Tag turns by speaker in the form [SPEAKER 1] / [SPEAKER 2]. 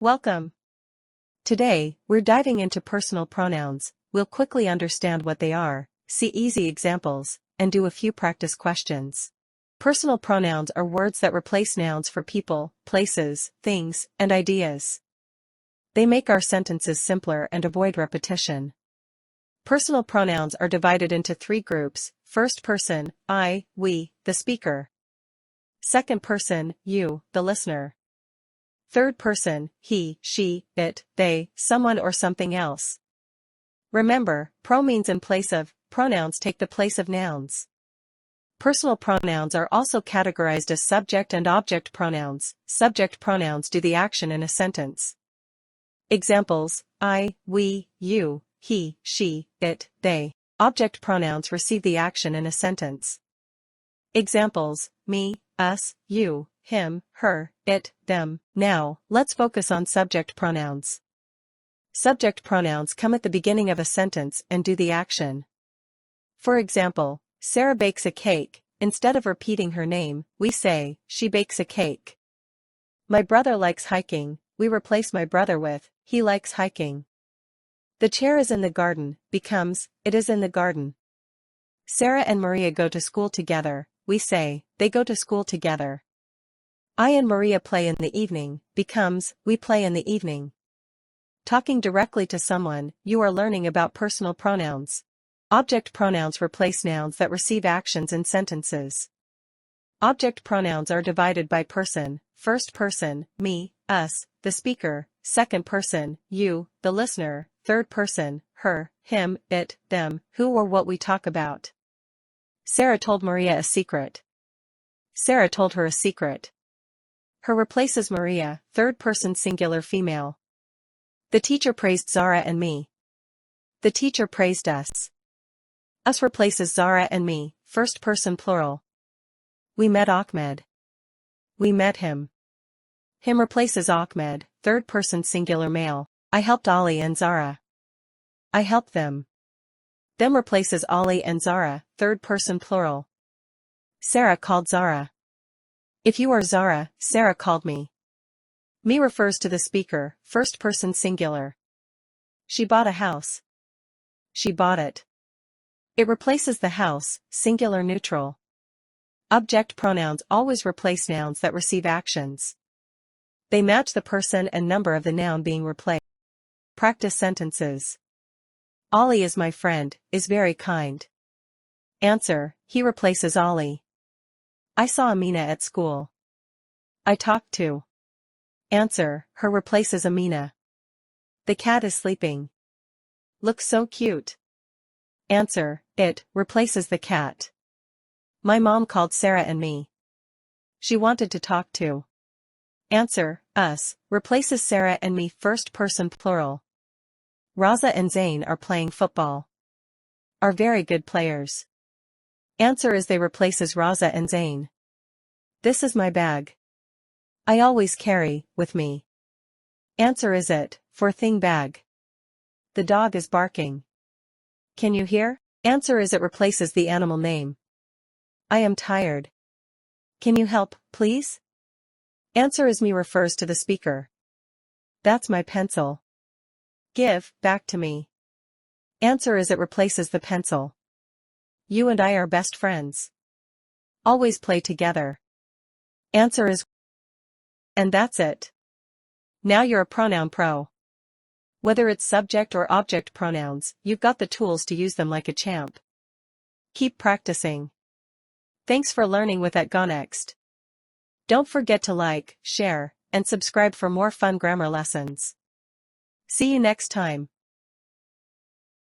[SPEAKER 1] Welcome. Today, we're diving into personal pronouns. We'll quickly understand what they are, see easy examples, and do a few practice questions. Personal pronouns are words that replace nouns for people, places, things, and ideas. They make our sentences simpler and avoid repetition. Personal pronouns are divided into three groups: first person, I, we, the speaker. Second person, you, the listener. Third person, he, she, it, they, someone or something else. Remember, pro means in place of, pronouns take the place of nouns. Personal pronouns are also categorized as subject and object pronouns. Subject pronouns do the action in a sentence. Examples: I, we, you, he, she, it, they. Object pronouns receive the action in a sentence. Examples: me, us, you, him, her, it, them. Now, let's focus on subject pronouns. Subject pronouns come at the beginning of a sentence and do the action. For example, Sarah bakes a cake. Instead of repeating her name, we say, she bakes a cake. My brother likes hiking. We replace my brother with, he likes hiking. The chair is in the garden becomes, it is in the garden. Sarah and Maria go to school together. We say, they go to school together. I and Maria play in the evening becomes, we play in the evening. Talking directly to someone, you are learning about personal pronouns. Object pronouns replace nouns that receive actions in sentences. Object pronouns are divided by person: first person, me, us, the speaker; second person, you, the listener; third person, her, him, it, them, who or what we talk about. Sarah told Maria a secret. Sarah told her a secret. Her replaces Maria, third person singular female. The teacher praised Zara and me. The teacher praised us. Us replaces Zara and me, first person plural. We met Ahmed. We met him. Him replaces Ahmed, third person singular male. I helped Ali and Zara. I helped them. Them replaces Ali and Zara, third person plural. Sarah called Zara. If you are Zara, Sarah called me. Me refers to the speaker, first person singular. She bought a house. She bought it. It replaces the house, singular neutral. Object pronouns always replace nouns that receive actions. They match the person and number of the noun being replaced. Practice sentences. Ali is my friend, is very kind. Answer: he replaces Ali. I saw Amina at school. I talked to. Answer: her replaces Amina. The cat is sleeping. Looks so cute. Answer: it replaces the cat. My mom called Sarah and me. She wanted to talk to. Answer: us replaces Sarah and me, first person plural. Raza and Zain are playing football. Are very good players. Answer is they replaces Raza and Zain. This is my bag. I always carry with me. Answer is it, for thing bag. The dog is barking. Can you hear? Answer is it replaces the animal name. I am tired. Can you help, please? Answer is me refers to the speaker. That's my pencil. Give back to me. Answer is it replaces the pencil. You and I are best friends. Always play together. Answer is. And that's it. Now you're a pronoun pro. Whether it's subject or object pronouns, you've got the tools to use them like a champ. Keep practicing. Thanks for learning with at Go Next. Don't forget to like, share, and subscribe for more fun grammar lessons. See you next time.